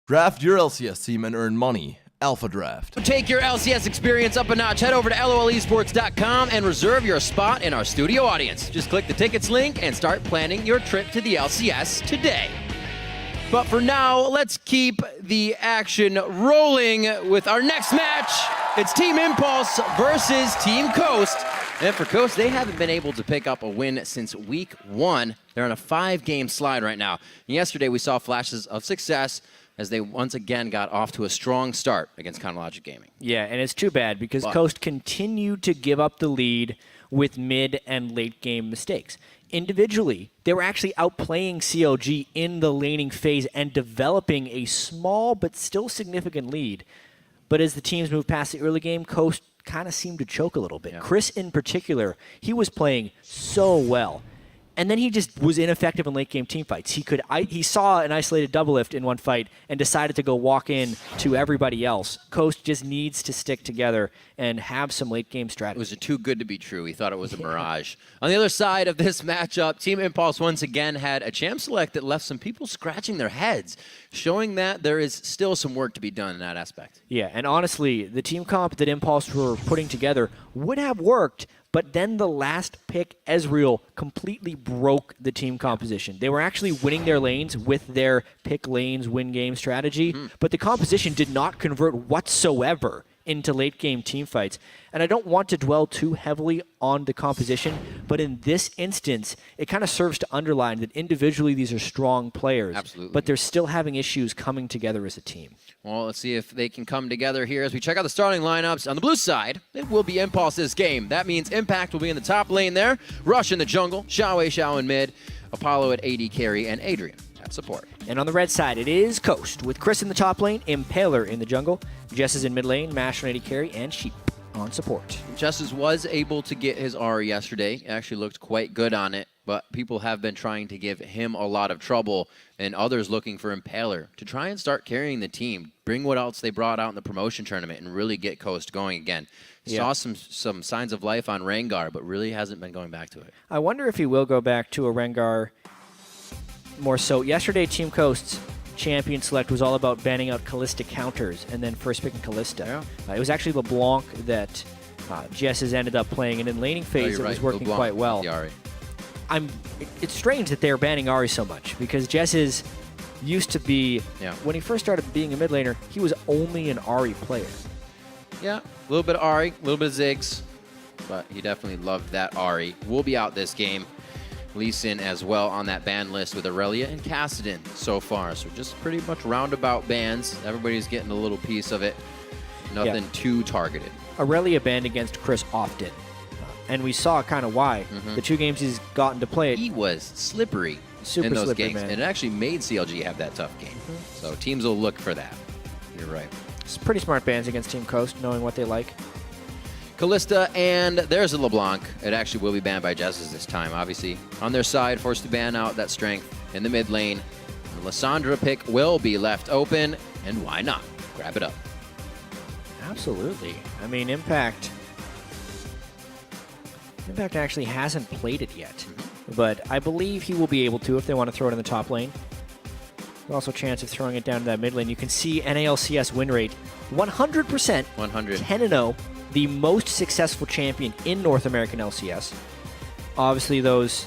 Draft your LCS team and earn money. Alpha Draft. Take your LCS experience up a notch. Head over to LOLesports.com and reserve your spot in our studio audience. Just click the tickets link and start planning your trip to the LCS today. But for now, let's keep the action rolling with our next match. It's Team Impulse versus Team Coast. And for Coast, they haven't been able to pick up a win since week 1. They're on a 5-game slide right now. And yesterday, we saw flashes of success as they once again got off to a strong start against Chronologic Gaming. Yeah, and it's too bad because Coast continued to give up the lead with mid and late game mistakes. Individually, they were actually outplaying CLG in the laning phase and developing a small but still significant lead. But as the teams moved past the early game, Coast kind of seemed to choke a little bit. Yeah. Chris in particular, he was playing so well. And then he just was ineffective in late-game teamfights. He saw an isolated double lift in one fight and decided to go walk in to everybody else. Coast just needs to stick together and have some late-game strategy. It was too good to be true. He thought it was a mirage. On the other side of this matchup, Team Impulse once again had a champ select that left some people scratching their heads, showing that there is still some work to be done in that aspect. Yeah, and honestly, the team comp that Impulse were putting together would have worked, but then the last pick, Ezreal, completely broke the team composition. They were actually winning their lanes with their pick lanes, win game strategy, but the composition did not convert whatsoever into late-game teamfights. And I don't want to dwell too heavily on the composition, but in this instance, it kind of serves to underline that individually these are strong players. Absolutely. But they're still having issues coming together as a team. Well, let's see if they can come together here as we check out the starting lineups. On the blue side, it will be Impulse's game. That means Impact will be in the top lane there, Rush in the jungle, Xiao in mid, Apollo at AD carry, and Adrian at support. And on the red side, it is Coast, with Chris in the top lane, Impaler in the jungle, Jess is in mid lane, Mash on AD carry, and Sheep on support. Justice was able to get his Ahri yesterday. Actually looked quite good on it, but people have been trying to give him a lot of trouble, and others looking for Impaler to try and start carrying the team, bring what else they brought out in the promotion tournament, and really get Coast going again. Saw some signs of life on Rengar, but really hasn't been going back to it. I wonder if he will go back to a Rengar more so. Yesterday, Team Coast's champion select was all about banning out Kalista counters and then first picking Kalista. Yeah. It was actually LeBlanc that Jess has ended up playing, and in laning phase it was working LeBlanc quite well. It's strange that they're banning Ahri so much because Jess used to be, when he first started being a mid laner, he was only an Ahri player. Yeah, a little bit of Ahri, a little bit of Ziggs, but he definitely loved that Ahri. We'll be out this game. Lee Sin as well on that ban list with Aurelia and Kassadin so far. So just pretty much roundabout bans. Everybody's getting a little piece of it. Nothing too targeted. Aurelia banned against Chris often. And we saw kind of why. The 2 games he's gotten to play it. He was slippery in those games. Man. And it actually made CLG have that tough game. So teams will look for that. You're right. It's pretty smart bans against Team Coast, knowing what they like. Kalista, and there's a LeBlanc. It actually will be banned by Jesses this time, obviously. On their side, forced to ban out that strength in the mid lane. The Lissandra pick will be left open, and why not? Grab it up. Absolutely. I mean, Impact actually hasn't played it yet, but I believe he will be able to if they want to throw it in the top lane. There's also a chance of throwing it down to that mid lane. You can see NALCS win rate, 100%. 100. 10-0. The most successful champion in North American LCS. Obviously, those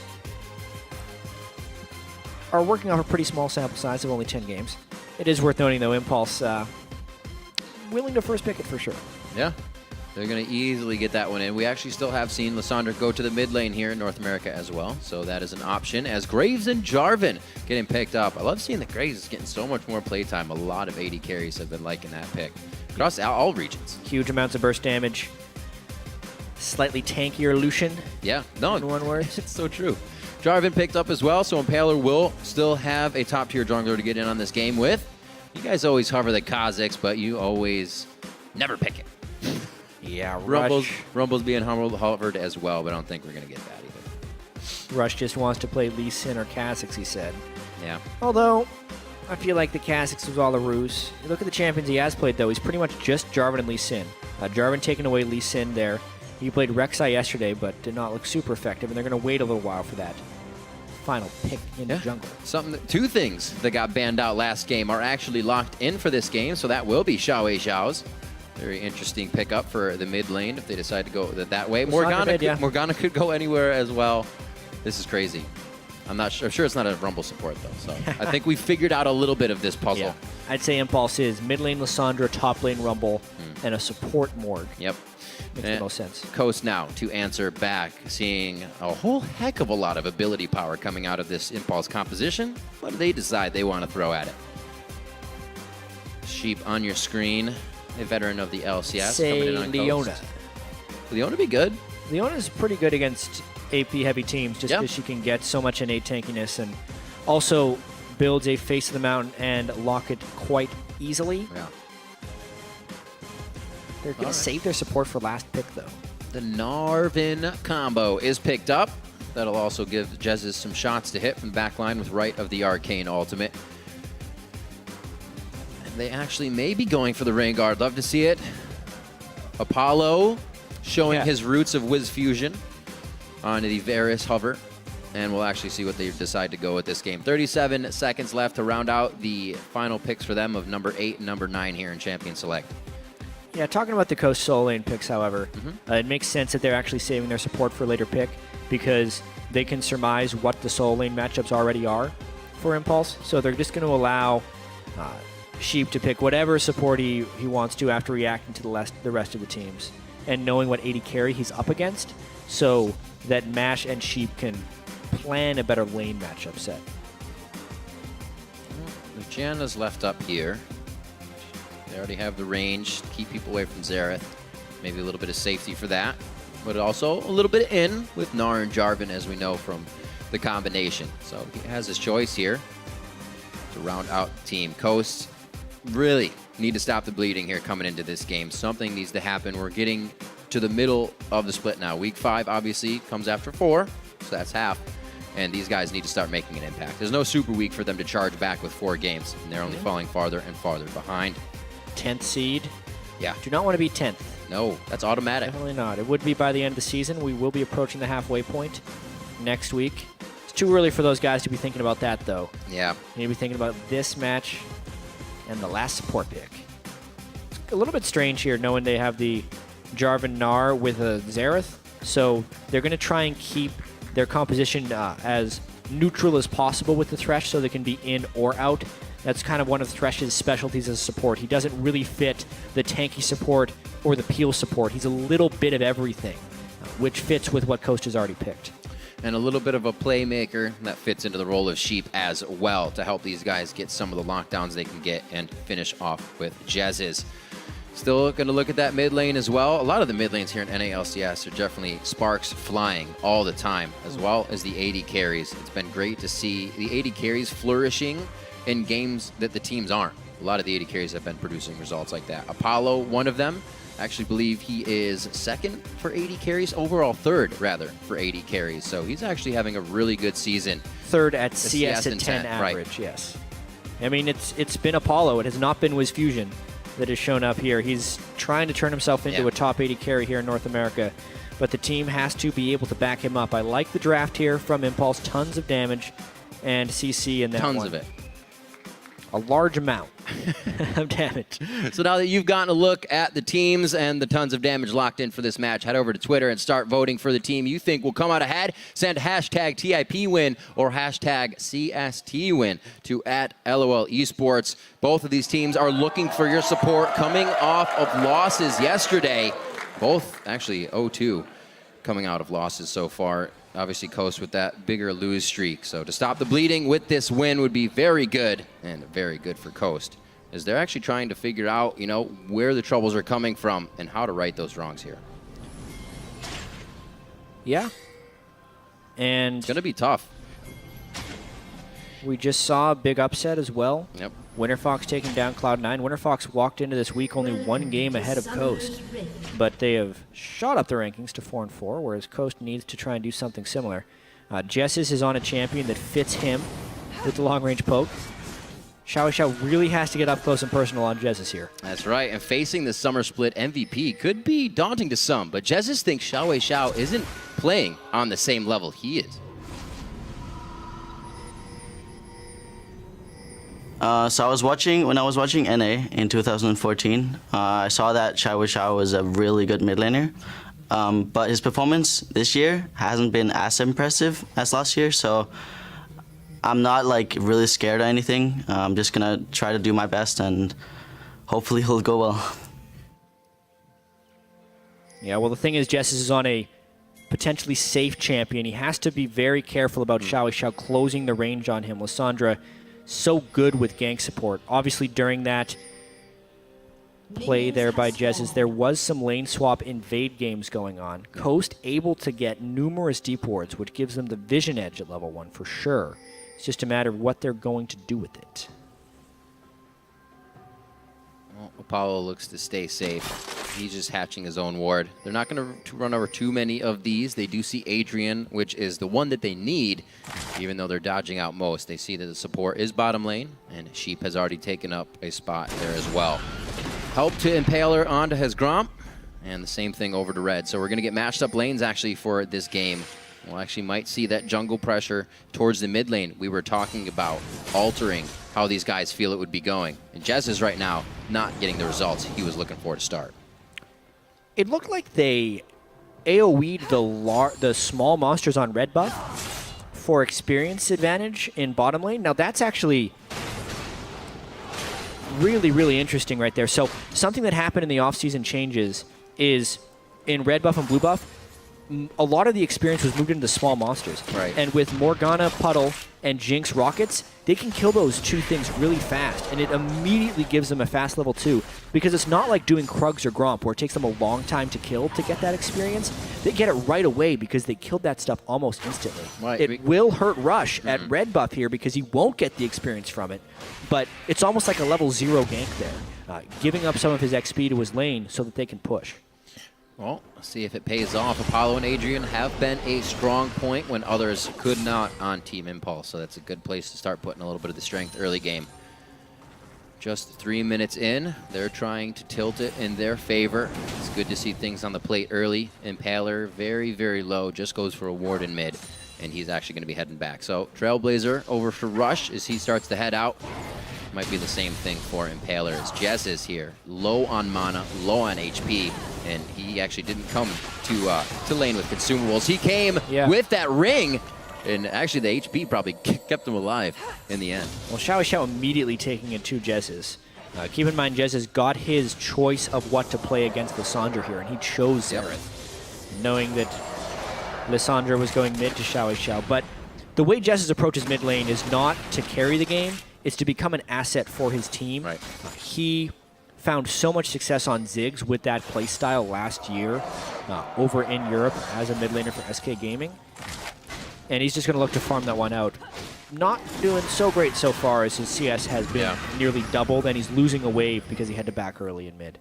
are working off a pretty small sample size of only 10 games. It is worth noting, though, Impulse willing to first pick it for sure. Yeah, they're going to easily get that one in. We actually still have seen Lissandra go to the mid lane here in North America as well, so that is an option as Graves and Jarvan getting picked up. I love seeing that Graves is getting so much more playtime. A lot of AD carries have been liking that pick. Across all regions. Huge amounts of burst damage. Slightly tankier Lucian. Yeah, no. In one word. It's so true. Jarvan picked up as well, so Impaler will still have a top-tier jungler to get in on this game with. You guys always hover the Kha'Zix, but you always never pick it. Yeah, Rumble's being hovered as well, but I don't think we're going to get that either. Rush just wants to play Lee Sin or Kha'Zix, he said. Yeah. Although, I feel like the Kha'Zix was all a ruse. You look at the champions he has played, though. He's pretty much just Jarvan and Lee Sin. Jarvan taking away Lee Sin there. He played Rek'Sai yesterday, but did not look super effective, and they're going to wait a little while for that. final pick in the jungle. Two things that got banned out last game are actually locked in for this game, so that will be Xiao's. Very interesting pickup for the mid lane if they decide to go that way. Morgana could go anywhere as well. This is crazy. I'm sure it's not a Rumble support, though. So I think we figured out a little bit of this puzzle. Yeah. I'd say Impulse is mid lane Lissandra, top lane Rumble, and a support Morg. Yep. Makes the most sense. Coast now to answer back, seeing a whole heck of a lot of ability power coming out of this Impulse composition. What do they decide they want to throw at it? Sheep on your screen. A veteran of the LCS. Say coming in on Leona. Coast. Leona be good. Leona's pretty good against AP-heavy teams just because she can get so much innate tankiness and also builds a face of the mountain and lock it quite easily. Yeah. They're going to save their support for last pick, though. The Narvin combo is picked up. That'll also give Jezz some shots to hit from the back line with Right of the Arcane ultimate. They actually may be going for the Rain Guard. Love to see it. Apollo showing his roots of Wiz Fusion on the Varus hover. And we'll actually see what they decide to go with this game. 37 seconds left to round out the final picks for them of number 8 and number 9 here in Champion Select. Yeah, talking about the Coast Soul Lane picks, however, it makes sense that they're actually saving their support for a later pick because they can surmise what the Soul Lane matchups already are for Impulse. So they're just going to allow Sheep to pick whatever support he wants to after reacting to the rest of the teams and knowing what AD carry he's up against so that Mash and Sheep can plan a better lane matchup set. Luciana's left up here. They already have the range to keep people away from Xerath. Maybe a little bit of safety for that, but also a little bit in with Gnar and Jarvan, as we know from the combination. So he has his choice here to round out the team. Coast really need to stop the bleeding here coming into this game. Something needs to happen. We're getting to the middle of the split now. Week 5 obviously comes after 4, so that's half. And these guys need to start making an impact. There's no super week for them to charge back with 4 games, and they're only falling farther and farther behind. 10th seed. Yeah. Do not want to be 10th. No, that's automatic. Definitely not. It would be by the end of the season. We will be approaching the halfway point next week. It's too early for those guys to be thinking about that, though. Yeah. You need to be thinking about this match and the last support pick. It's a little bit strange here, knowing they have the Jarvan Gnar with a Xerath. So they're going to try and keep their composition as neutral as possible with the Thresh so they can be in or out. That's kind of one of Thresh's specialties as a support. He doesn't really fit the tanky support or the peel support. He's a little bit of everything, which fits with what Coast has already picked. And a little bit of a playmaker that fits into the role of Sheep as well to help these guys get some of the lockdowns they can get and finish off with Jezz's. Still going to look at that mid lane as well. A lot of the mid lanes here in NALCS are definitely sparks flying all the time, as well as the AD carries. It's been great to see the AD carries flourishing in games that the teams aren't. A lot of the AD carries have been producing results like that. Apollo, one of them. I actually believe he is second for AD carries, overall third, rather, for AD carries. So he's actually having a really good season. Third at CS at 10 average, right. Yes. I mean, it's been Apollo. It has not been Wiz Fusion that has shown up here. He's trying to turn himself into a top 80 carry here in North America, but the team has to be able to back him up. I like the draft here from Impulse. Tons of damage and CC in that one. Tons of it. A large amount of damage. So now that you've gotten a look at the teams and the tons of damage locked in for this match, head over to Twitter and start voting for the team you think will come out ahead. Send hashtag TIPWin or hashtag CSTWin to @LOL Esports. Both of these teams are looking for your support coming off of losses yesterday. Both actually 0-2 coming out of losses so far. Obviously, Coast with that bigger lose streak. So to stop the bleeding with this win would be very good, and very good for Coast, as they're actually trying to figure out, you know, where the troubles are coming from and how to right those wrongs here. Yeah. And it's going to be tough. We just saw a big upset as well. Yep. Winterfox taking down Cloud9. Winterfox walked into this week only 1 game ahead of Coast, but they have shot up the rankings to 4-4, whereas Coast needs to try and do something similar. Jessis is on a champion that fits him with the long-range poke. Xiao really has to get up close and personal on Jessis here. That's right, and facing the Summer Split MVP could be daunting to some, but Jessis thinks Xiao isn't playing on the same level he is. So when I was watching NA in 2014, I saw that Xiao was a really good mid laner. But his performance this year hasn't been as impressive as last year, so I'm not like really scared or anything. I'm just gonna try to do my best and hopefully he'll go well. Yeah, well, the thing is, Jess is on a potentially safe champion. He has to be very careful about Xiao closing the range on him. Lissandra, so good with gank support. Obviously, during that play there by Jez's, there was some lane swap invade games going on. Coast able to get numerous deep wards, which gives them the vision edge at level 1 for sure. It's just a matter of what they're going to do with it. Well, Apollo looks to stay safe. He's just hatching his own ward. They're not going to run over too many of these. They do see Adrian, which is the one that they need, even though they're dodging out most. They see that the support is bottom lane, and Sheep has already taken up a spot there as well. Help to Impaler onto his Gromp, and the same thing over to Red. So we're going to get matched up lanes actually for this game. We'll actually might see that jungle pressure towards the mid lane we were talking about, altering how these guys feel it would be going. And Jez is right now not getting the results he was looking for to start. It looked like they AoE'd the small monsters on red buff for experience advantage in bottom lane. Now that's actually really, really interesting right there. So something that happened in the off-season changes is in red buff and blue buff, a lot of the experience was moved into the small monsters. Right. And with Morgana, Puddle, and Jinx rockets, they can kill those two things really fast, and it immediately gives them a fast level 2, because it's not like doing Krugs or Gromp where it takes them a long time to kill to get that experience. They get it right away because they killed that stuff almost instantly. Right. It will hurt Rush at red buff here because he won't get the experience from it, but it's almost like a level 0 gank there, giving up some of his XP to his lane so that they can push. Well, let's see if it pays off. Apollo and Adrian have been a strong point when others could not on Team Impulse, so that's a good place to start putting a little bit of the strength early game. Just 3 minutes in, they're trying to tilt it in their favor. It's good to see things on the plate early. Impaler very, very low, just goes for a ward in mid, and he's actually going to be heading back. So Trailblazer over for Rush as he starts to head out. Might be the same thing for Impaler as Jez is here. Low on mana, low on HP, and he actually didn't come to lane with consumables. He came with that ring, and actually the HP probably kept him alive in the end. Well, Xiao immediately taking it to Jez's. Keep in mind, Jez has got his choice of what to play against Lissandra here, and he chose Xerath, knowing that Lissandra was going mid to Xiao. But the way Jez's approaches mid lane is not to carry the game, it's to become an asset for his team. Right. He found so much success on Ziggs with that playstyle last year over in Europe as a mid laner for SK Gaming. And he's just going to look to farm that one out. Not doing so great so far as his CS has been nearly doubled, and he's losing a wave because he had to back early in mid.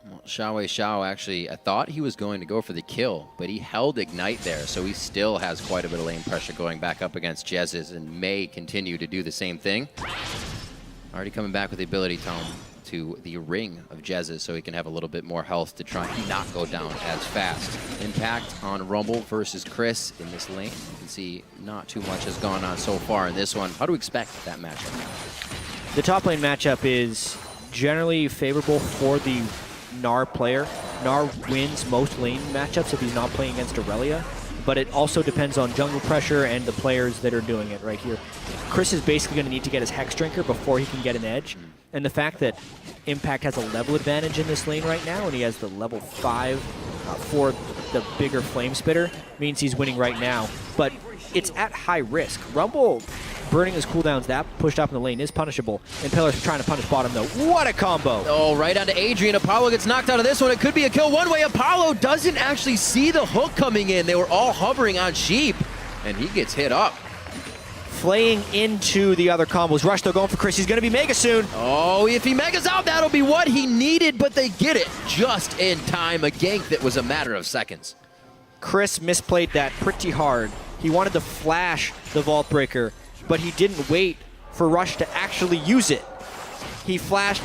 Well, Xiao actually, I thought he was going to go for the kill, but he held Ignite there, so he still has quite a bit of lane pressure going back up against Jez's and may continue to do the same thing. Already coming back with the ability tome to the ring of Jez's so he can have a little bit more health to try and not go down as fast. Impact on Rumble versus Chris in this lane. You can see not too much has gone on so far in this one. How do we expect that matchup? The top lane matchup is generally favorable for the Gnar player. Gnar wins most lane matchups if he's not playing against Aurelia, but it also depends on jungle pressure and the players that are doing it right here. Chris is basically going to need to get his Hex Drinker before he can get an edge, and the fact that Impact has a level advantage in this lane right now, and he has the level 5 for the bigger Flame Spitter, means he's winning right now, but it's at high risk. Rumble burning his cooldowns that pushed up in the lane is punishable. Impaler's trying to punish bottom though. What a combo! Oh, right onto Adrian. Apollo gets knocked out of this one. It could be a kill one way. Apollo doesn't actually see the hook coming in. They were all hovering on Sheep, and he gets hit up. Flaying into the other combos. Rush, they're going for Chris. He's going to be Mega soon. Oh, if he Megas out, that'll be what he needed, but they get it just in time. A gank that was a matter of seconds. Chris misplayed that pretty hard. He wanted to flash the Vault Breaker, but he didn't wait for Rush to actually use it. He flashed,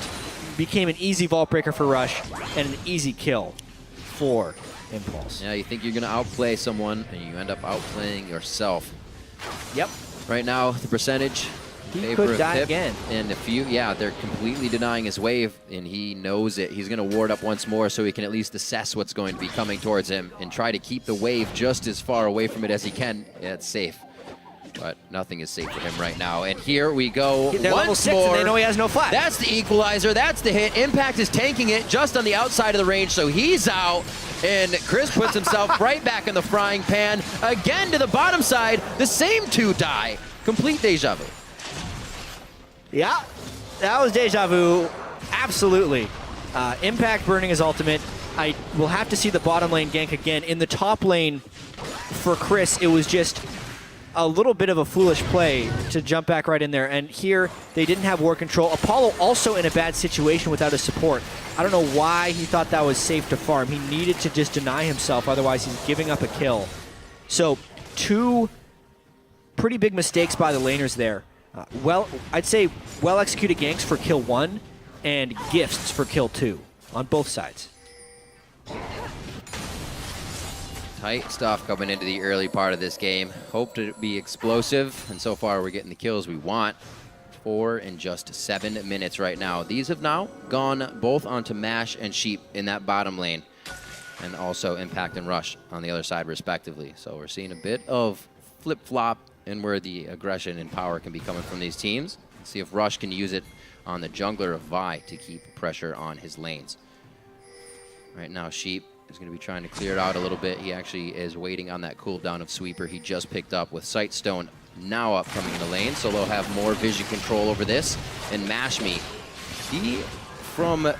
became an easy Vault Breaker for Rush, and an easy kill for Impulse. Yeah, you think you're going to outplay someone, and you end up outplaying yourself. Yep. Right now, the percentage, He favor could of die Pip. again. And they're completely denying his wave, and he knows it. He's going to ward up once more so he can at least assess what's going to be coming towards him and try to keep the wave just as far away from it as he can. Yeah, it's safe. But nothing is safe for him right now. And here we go They're level once 6 more. and they know he has no flash. That's the equalizer. That's the hit. Impact is tanking it just on the outside of the range, so he's out. And Chris puts himself right back in the frying pan. Again to the bottom side. The same 2 die. Complete deja vu. Yeah, that was deja vu. Absolutely. Impact burning his ultimate. I will have to see the bottom lane gank again. In the top lane, for Chris, it was just a little bit of a foolish play to jump back right in there. And here, they didn't have war control. Apollo also in a bad situation without his support. I don't know why he thought that was safe to farm. He needed to just deny himself, otherwise he's giving up a kill. So 2 pretty big mistakes by the laners there. I'd say well-executed ganks for kill 1 and gifts for kill 2 on both sides. Tight stuff coming into the early part of this game. Hope to be explosive, and so far we're getting the kills we want. 4 in just 7 minutes right now. These have now gone both onto Mash and Sheep in that bottom lane, and also Impact and Rush on the other side respectively. So we're seeing a bit of flip-flop in where the aggression and power can be coming from these teams. Let's see if Rush can use it on the jungler of Vi to keep pressure on his lanes. Right now, Sheep is going to be trying to clear it out a little bit. He actually is waiting on that cooldown of Sweeper he just picked up with Sightstone now upcoming in the lane, so they'll have more vision control over this. And Mashme, he from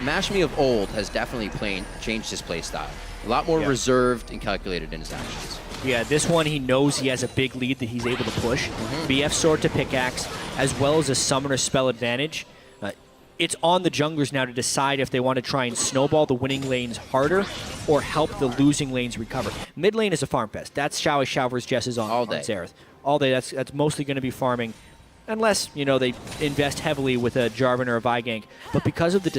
Mashme of old has definitely changed his play style. A lot more reserved and calculated in his actions. Yeah, this one he knows he has a big lead that he's able to push. BF sword to pickaxe, as well as a summoner spell advantage. It's on the junglers now to decide if they want to try and snowball the winning lanes harder or help the losing lanes recover. Mid lane is a farm fest. That's Xiao versus Jess's on Xerath. All day, that's mostly going to be farming, unless, you know, they invest heavily with a Jarvan or a Vi gank. But because of the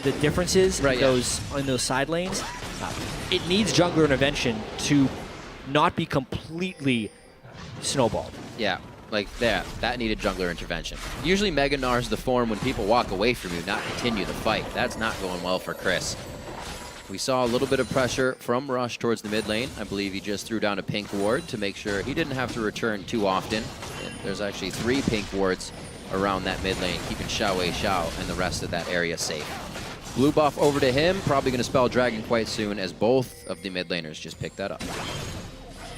the differences in those side lanes, it needs jungler intervention to not be completely snowballed. Yeah. Like that needed jungler intervention. Usually Mega Gnar is the form when people walk away from you, not continue the fight. That's not going well for Chris. We saw a little bit of pressure from Rush towards the mid lane. I believe he just threw down a pink ward to make sure he didn't have to return too often. And there's actually 3 pink wards around that mid lane, keeping Xiao and the rest of that area safe. Blue buff over to him, probably going to spell Dragon quite soon as both of the mid laners just picked that up.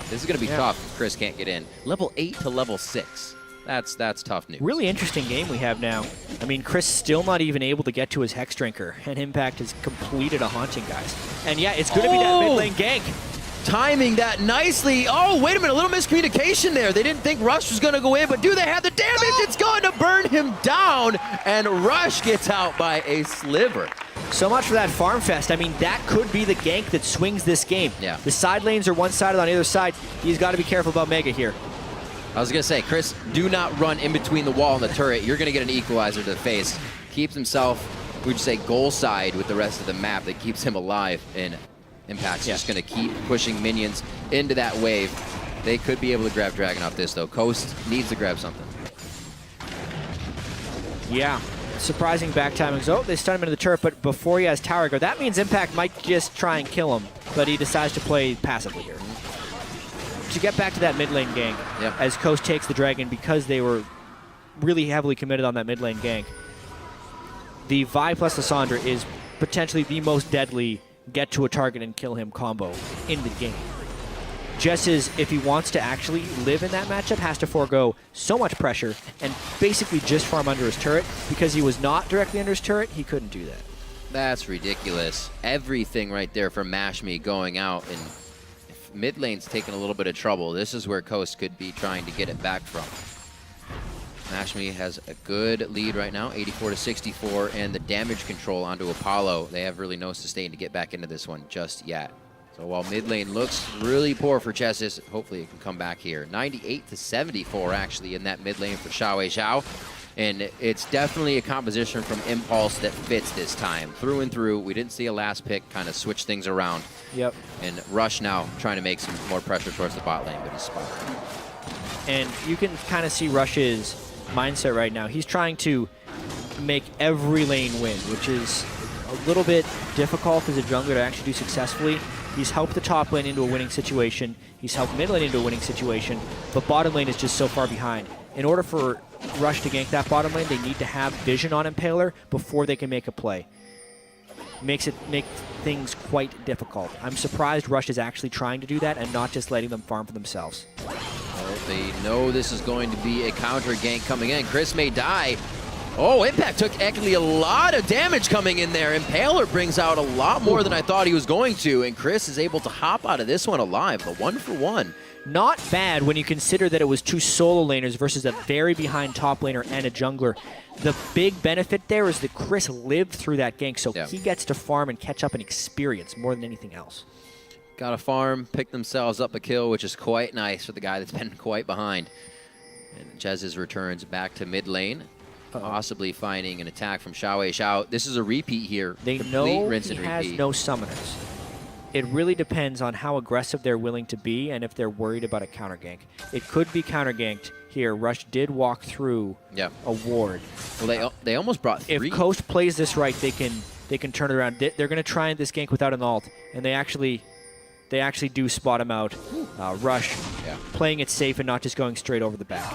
This is going to be tough if Chris can't get in. Level 8 to level 6. That's tough news. Really interesting game we have now. I mean, Chris still not even able to get to his Hex Drinker, and Impact has completed a Haunting, guys. And yeah, it's going to be that mid lane gank. Timing that nicely. Oh, wait a minute, a little miscommunication there. They didn't think Rush was going to go in, but do they have the damage? It's going to burn him down, and Rush gets out by a sliver. So much for that farm fest. I mean, that could be the gank that swings this game. Yeah. The side lanes are one-sided on either side. He's got to be careful about Mega here. I was going to say, Chris, do not run in between the wall and the turret. You're going to get an equalizer to the face. Keeps himself, we would say, goal side with the rest of the map that keeps him alive. And Impact's just going to keep pushing minions into that wave. They could be able to grab Dragon off this, though. Coast needs to grab something. Yeah. Surprising back timings. Oh, they stun him into the turret, but before he has tower go, that means Impact might just try and kill him, but he decides to play passively here. To get back to that mid lane gank, as Coast takes the Dragon because they were really heavily committed on that mid lane gank, the Vi plus Lissandra is potentially the most deadly get to a target and kill him combo in the game. Jess is, if he wants to actually live in that matchup, has to forego so much pressure and basically just farm under his turret. Because he was not directly under his turret, he couldn't do that. That's ridiculous. Everything right there from Mashme going out, and if mid lane's taking a little bit of trouble, this is where Coast could be trying to get it back from. Mashme has a good lead right now, 84 to 64, and the damage control onto Apollo. They have really no sustain to get back into this one just yet. So while mid lane looks really poor for Chessis, hopefully it can come back here. 98 to 74 actually in that mid lane for Xiao. And it's definitely a composition from Impulse that fits this time. Through and through, we didn't see a last pick kind of switch things around. Yep. And Rush now trying to make some more pressure towards the bot lane, but he's spotted. And you can kind of see Rush's mindset right now. He's trying to make every lane win, which is a little bit difficult as a jungler to actually do successfully. He's helped the top lane into a winning situation. He's helped mid lane into a winning situation, but bottom lane is just so far behind. In order for Rush to gank that bottom lane, they need to have vision on Impaler before they can make a play. Make things quite difficult. I'm surprised Rush is actually trying to do that and not just letting them farm for themselves. Well, they know this is going to be a counter gank coming in. Chris may die. Oh, Impact took actually a lot of damage coming in there. Impaler brings out a lot more than I thought he was going to, and Chris is able to hop out of this one alive. The 1-for-1. Not bad when you consider that it was 2 solo laners versus a very behind top laner and a jungler. The big benefit there is that Chris lived through that gank, so he gets to farm and catch up in experience more than anything else. Got a farm, pick themselves up a kill, which is quite nice for the guy that's been quite behind. And Jez's returns back to mid lane. Possibly finding an attack from Xiao Xiao. This is a repeat here. They know he has no summoners. It really depends on how aggressive they're willing to be and if they're worried about a counter gank. It could be counter ganked here. Rush did walk through a ward. Well, they almost brought 3. If Coast plays this right, they can turn it around. They're going to try this gank without an ult, and they actually do spot him out. Rush playing it safe and not just going straight over the back.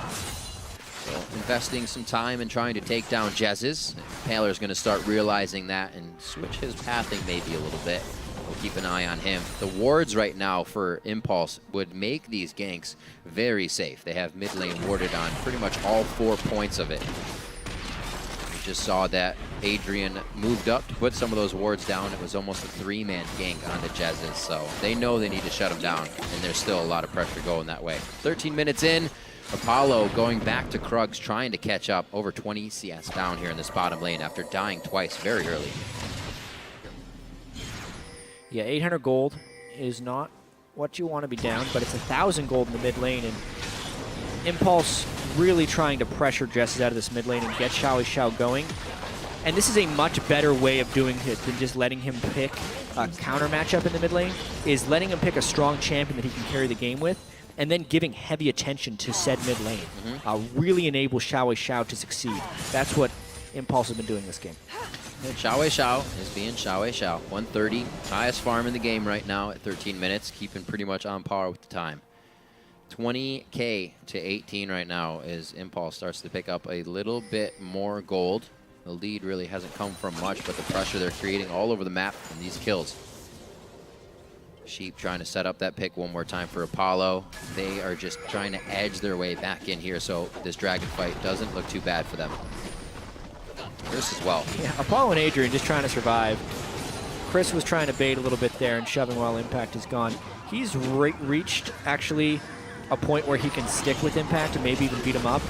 So investing some time in trying to take down Jez's. Impaler's going to start realizing that and switch his pathing maybe a little bit. We'll keep an eye on him. The wards right now for Impulse would make these ganks very safe. They have mid lane warded on pretty much all 4 points of it. We just saw that Adrian moved up to put some of those wards down. It was almost a 3-man gank on the Jez's, so they know they need to shut him down, and there's still a lot of pressure going that way. 13 minutes in. Apollo going back to Krugs, trying to catch up. Over 20 CS down here in this bottom lane after dying twice very early. Yeah, 800 gold is not what you want to be down, but it's 1,000 gold in the mid lane, and Impulse really trying to pressure Jess out of this mid lane and get Xiao Xiao going. And this is a much better way of doing it than just letting him pick a counter matchup in the mid lane, is letting him pick a strong champion that he can carry the game with, and then giving heavy attention to said mid lane. Really enable Xiao Xiao to succeed. That's what Impulse has been doing this game. And Xiao Xiao is being Xiao Xiao. 130, highest farm in the game right now at 13 minutes, keeping pretty much on par with the time. 20K to 18 right now as Impulse starts to pick up a little bit more gold. The lead really hasn't come from much, but the pressure they're creating all over the map from these kills. Sheep trying to set up that pick one more time for Apollo. They are just trying to edge their way back in here, so this dragon fight doesn't look too bad for them. Chris as well. Yeah, Apollo and Adrian just trying to survive. Chris was trying to bait a little bit there and shoving while Impact is gone. He's reached, actually, a point where he can stick with Impact and maybe even beat him up,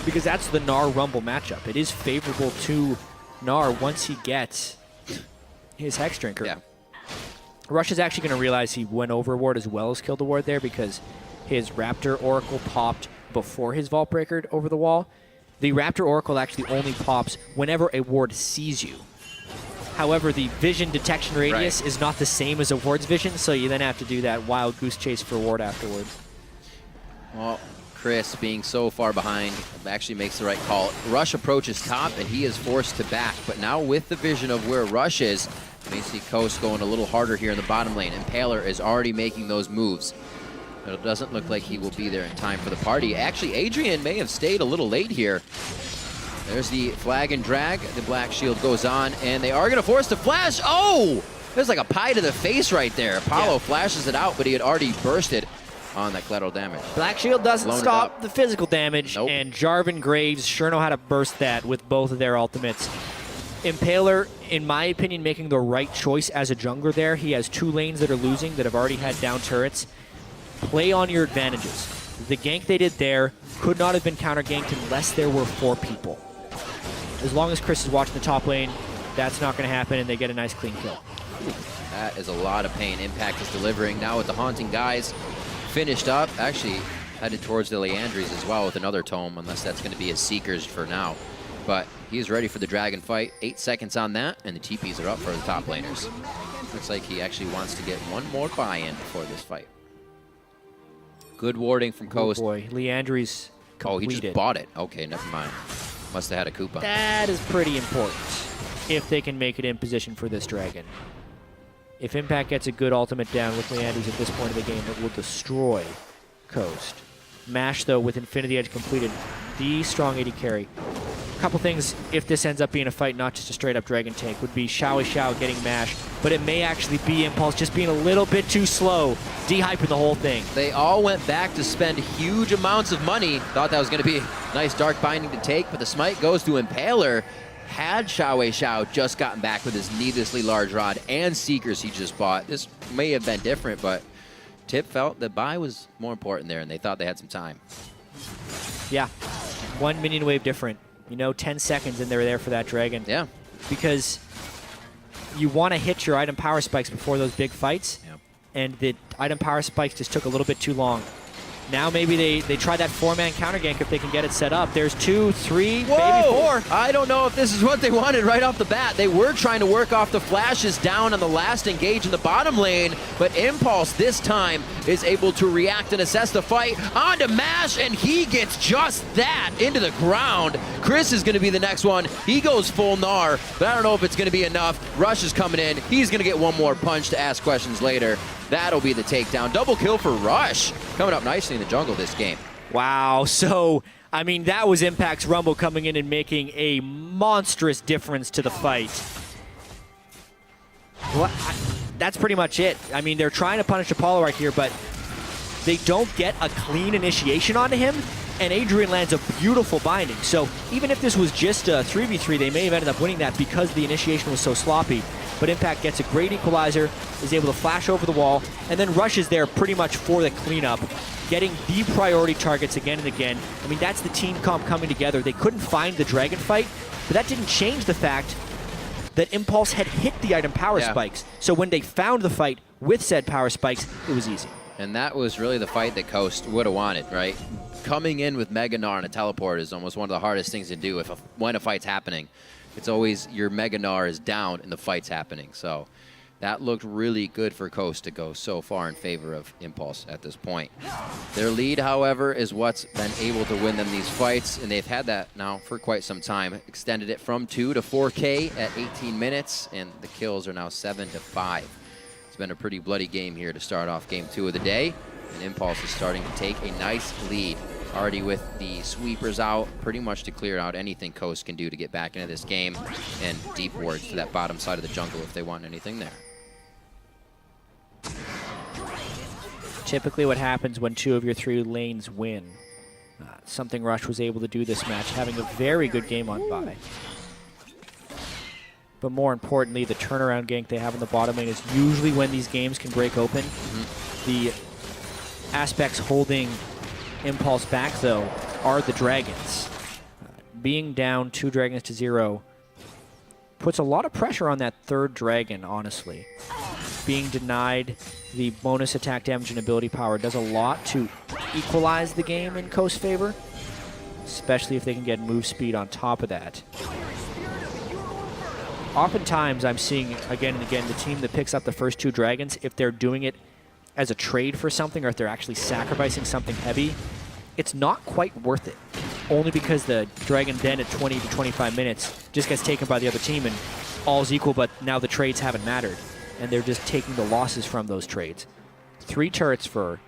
because that's the Gnar Rumble matchup. It is favorable to Gnar once he gets his Hex Drinker. Yeah. Rush is actually going to realize he went overboard as well as killed the ward there, because his Raptor Oracle popped before his Vault Breaker over the wall. The Raptor Oracle actually only pops whenever a ward sees you. However, the vision detection radius is not the same as a ward's vision, so you then have to do that wild goose chase for a ward afterwards. Well, Chris, being so far behind, actually makes the right call. Rush approaches top, and he is forced to back. But now with the vision of where Rush is, you may see Coast going a little harder here in the bottom lane. Impaler is already making those moves. But it doesn't look like he will be there in time for the party. Actually, Adrian may have stayed a little late here. There's the flag and drag. The black shield goes on, and they are going to force the flash. Oh! There's like a pie to the face right there. Apollo flashes it out, but he had already bursted on that collateral damage. Black shield doesn't stop the physical damage, and Jarvan Graves sure know how to burst that with both of their ultimates. Impaler, in my opinion, making the right choice as a jungler there. He has 2 lanes that are losing that have already had down turrets. Play on your advantages. The gank they did there could not have been counter-ganked unless there were 4 people. As long as Chris is watching the top lane, that's not going to happen, and they get a nice clean kill. That is a lot of pain. Impact is delivering now with the Haunting Guys finished up. Actually, headed towards the Leandries as well with another tome, unless that's going to be his Seekers for now. But he's ready for the dragon fight. 8 seconds on that, and the TPs are up for the top laners. Looks like he actually wants to get one more buy-in before this fight. Good warding from Oh Coast. boy, Leandri's Oh, he completed. just bought it. Okay, never mind. Must have had a coupon. That is pretty important if they can make it in position for this Dragon. If Impact gets a good ultimate down with Leandri's at this point of the game, it will destroy Coast. Mash, though, with Infinity Edge completed, the strong AD carry. A couple things, if this ends up being a fight, not just a straight-up Dragon tank, would be Xiao getting Mash, but it may actually be Impulse just being a little bit too slow, dehyping the whole thing. They all went back to spend huge amounts of money. Thought that was going to be a nice Dark Binding to take, but the smite goes to Impaler. Had Xiao just gotten back with his needlessly large rod and Seekers he just bought, this may have been different, but Tip felt the buy was more important there, and they thought they had some time. Yeah, 1 minion wave different. 10 seconds and they're there for that Dragon. Yeah. Because you want to hit your item power spikes before those big fights, and the item power spikes just took a little bit too long. Now maybe they try that 4-man counter gank if they can get it set up. There's 2, 3, Whoa! maybe 4. I don't know if this is what they wanted right off the bat. They were trying to work off the flashes down on the last engage in the bottom lane, but Impulse this time is able to react and assess the fight onto Mash, and he gets just that into the ground. Chris is going to be the next one. He goes full Gnar, but I don't know if it's going to be enough. Rush is coming in. He's going to get one more punch to ask questions later. That'll be the takedown. Double kill for Rush. Coming up nicely in the jungle this game. Wow, so, I mean, that was Impact's Rumble coming in and making a monstrous difference to the fight. Well, that's pretty much it. I mean, they're trying to punish Apollo right here, but they don't get a clean initiation onto him, and Adrian lands a beautiful binding. So even if this was just a 3v3, they may have ended up winning that because the initiation was so sloppy. But Impact gets a great equalizer, is able to flash over the wall, and then Rush is there pretty much for the cleanup, getting the priority targets again and again. I mean, that's the team comp coming together. They couldn't find the Dragon fight, but that didn't change the fact that Impulse had hit the item power spikes. So when they found the fight with said power spikes, it was easy. And that was really the fight that Coast would have wanted, right? Coming in with Mega Gnar and a teleport is almost one of the hardest things to do when a fight's happening. It's always your Mega Gnar is down and the fight's happening. So that looked really good for Coast to go so far in favor of Impulse at this point. Their lead, however, is what's been able to win them these fights, and they've had that now for quite some time. Extended it from 2 to 4K at 18 minutes, and the kills are now 7 to 5. It's been a pretty bloody game here to start off game 2 of the day, and Impulse is starting to take a nice lead. Already with the sweepers out, pretty much to clear out anything Coast can do to get back into this game, and deep wards to that bottom side of the jungle if they want anything there. Typically what happens when 2 of your 3 lanes win. Something Rush was able to do this match, having a very good game on bye. But more importantly, the turnaround gank they have in the bottom lane is usually when these games can break open. The aspects holding Impulse back, though, are the Dragons. Being down 2 Dragons to 0 puts a lot of pressure on that 3rd Dragon, honestly. Being denied the bonus attack damage and ability power does a lot to equalize the game in Coast's favor, especially if they can get move speed on top of that. Oftentimes, I'm seeing again and again the team that picks up the first 2 Dragons, if they're doing it as a trade for something or if they're actually sacrificing something heavy, it's not quite worth it. Only because the Dragon then at 20 to 25 minutes just gets taken by the other team and all's equal, but now the trades haven't mattered. And they're just taking the losses from those trades. 3 turrets for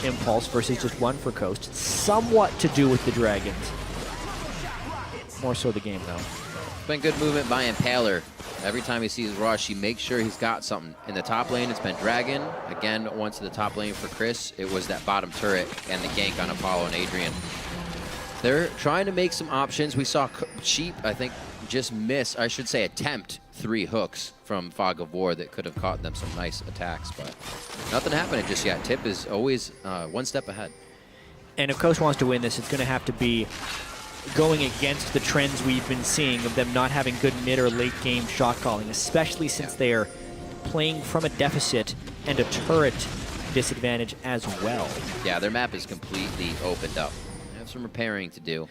Impulse versus just 1 for Coast. Somewhat to do with the Dragons. More so the game, though. It's been good movement by Impaler. Every time he sees Rush, he makes sure he's got something. In the top lane, it's been Dragon. Again, once in the top lane for Chris, it was that bottom turret and the gank on Apollo and Adrian. They're trying to make some options. We saw Sheep, I think, just miss, I should say attempt 3 hooks from Fog of War that could have caught them some nice attacks, but nothing happening just yet. Tip is always 1 step ahead. And if Coast wants to win this, it's going to have to be going against the trends we've been seeing of them not having good mid or late game shot calling, especially since they are playing from a deficit and a turret disadvantage as well. Yeah, their map is completely opened up. They have some repairing to do.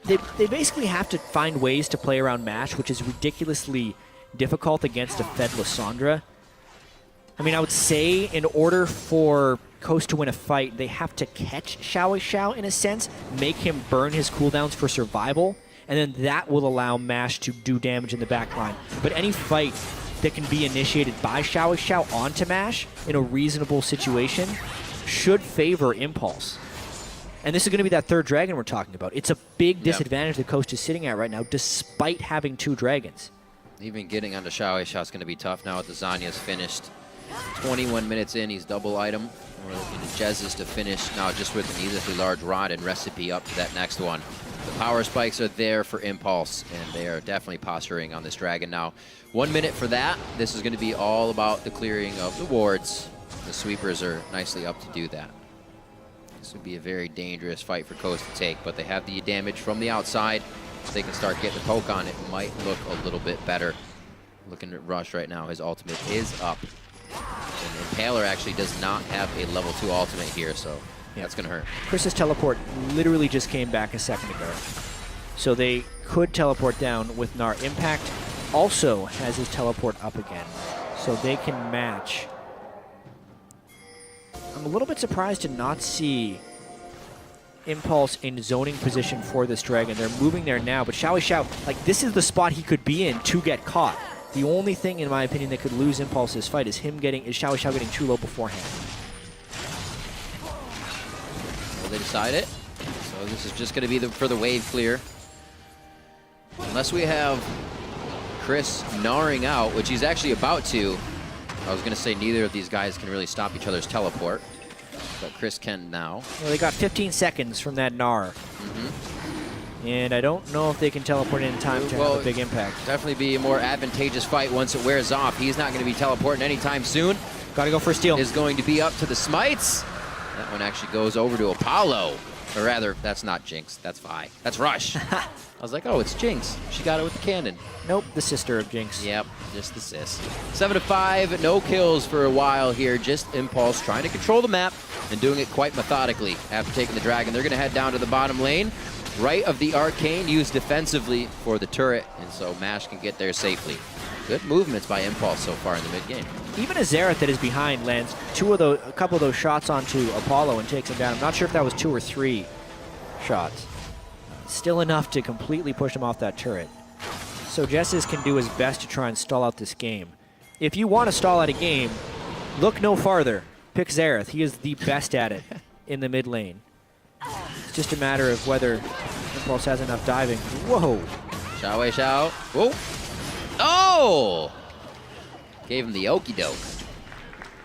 They basically have to find ways to play around Mash, which is ridiculously difficult against a fed Lissandra. I mean, I would say in order for Coast to win a fight, they have to catch Xiao in a sense, make him burn his cooldowns for survival, and then that will allow MASH to do damage in the back line. But any fight that can be initiated by Xiao onto MASH in a reasonable situation should favor Impulse. And this is going to be that third dragon we're talking about. It's a big disadvantage the Coast is sitting at right now, despite having 2 dragons. Even getting onto Xiao is going to be tough now that the Zanya's finished. 21 minutes in, he's double item. We're looking at Jez's to finish now just with an needlessly large rod and recipe up to that next one. The power spikes are there for Impulse, and they are definitely posturing on this dragon now. 1 minute for that. This is going to be all about the clearing of the wards. The sweepers are nicely up to do that. This would be a very dangerous fight for Coast to take, but they have the damage from the outside. If they can start getting a poke on, it might look a little bit better. Looking at Rush right now, his ultimate is up. And Impaler actually does not have a level 2 ultimate here, so that's going to hurt. Chris's teleport literally just came back a second ago. So they could teleport down with Gnar. Impact also has his teleport up again, so they can match. I'm a little bit surprised to not see Impulse in zoning position for this dragon. They're moving there now, but Xiao, like, this is the spot he could be in to get caught. The only thing, in my opinion, that could lose Impulse's fight is Xiao getting too low beforehand. Will they decide it? So this is just going to be for the wave clear. Unless we have Chris gnarring out, which he's actually about to. I was going to say neither of these guys can really stop each other's teleport, but Chris can now. Well, they got 15 seconds from that Gnar. And I don't know if they can teleport in time to have a big impact. Definitely be a more advantageous fight once it wears off. He's not going to be teleporting anytime soon. Got to go for a steal. Is going to be up to the smites. That one actually goes over to Apollo. Or rather, that's not Jinx. That's Vi. That's Rush. I was like, oh, it's Jinx. She got it with the cannon. Nope, the sister of Jinx. Yep, just the sis. 7-5, no kills for a while here. Just Impulse trying to control the map and doing it quite methodically. After taking the dragon, they're going to head down to the bottom lane. Right of the Arcane used defensively for the turret, and so MASH can get there safely. Good movements by Impulse so far in the mid-game. Even a Xerath that is behind lands a couple of those shots onto Apollo and takes him down. I'm not sure if that was 2 or 3 shots. Still enough to completely push him off that turret. So Jessis can do his best to try and stall out this game. If you want to stall out a game, look no farther. Pick Xerath. He is the best at it in the mid lane. It's just a matter of whether Impulse has enough diving. Whoa. Xiao. Whoa. Oh! Gave him the okie doke.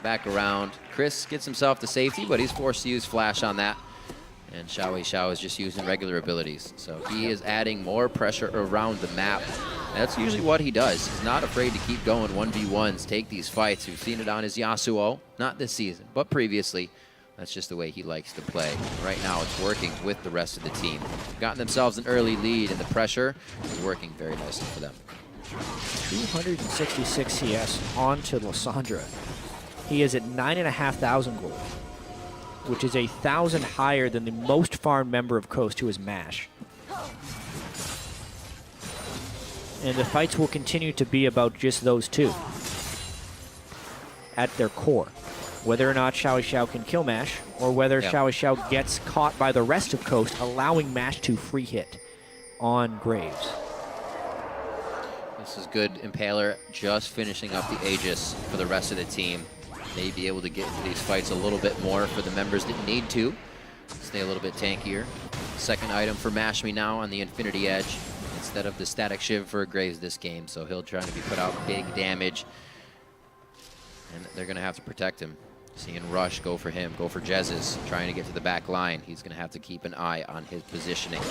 Back around. Chris gets himself to safety, but he's forced to use flash on that. And Xiao is just using regular abilities. So he is adding more pressure around the map. That's usually what he does. He's not afraid to keep going 1v1s, take these fights. We've seen it on his Yasuo, not this season, but previously. That's just the way he likes to play. Right now it's working with the rest of the team. Gotten themselves an early lead, and the pressure is working very nicely for them. 266 CS onto Lissandra. He is at 9,500 gold, which is 1,000 higher than the most farmed member of Coast, who is MASH. And the fights will continue to be about just those two at their core. Whether or not Xiao can kill MASH, or whether Xiao gets caught by the rest of Coast, allowing MASH to free hit on Graves. This is good. Impaler just finishing up the Aegis for the rest of the team. May be able to get into these fights a little bit more for the members that need to. Stay a little bit tankier. Second item for Mash Me now on the Infinity Edge instead of the Static Shiv for Graves this game. So he'll try to be put out big damage. And they're going to have to protect him. Seeing Rush go for him, go for Jez's, trying to get to the back line. He's going to have to keep an eye on his positioning.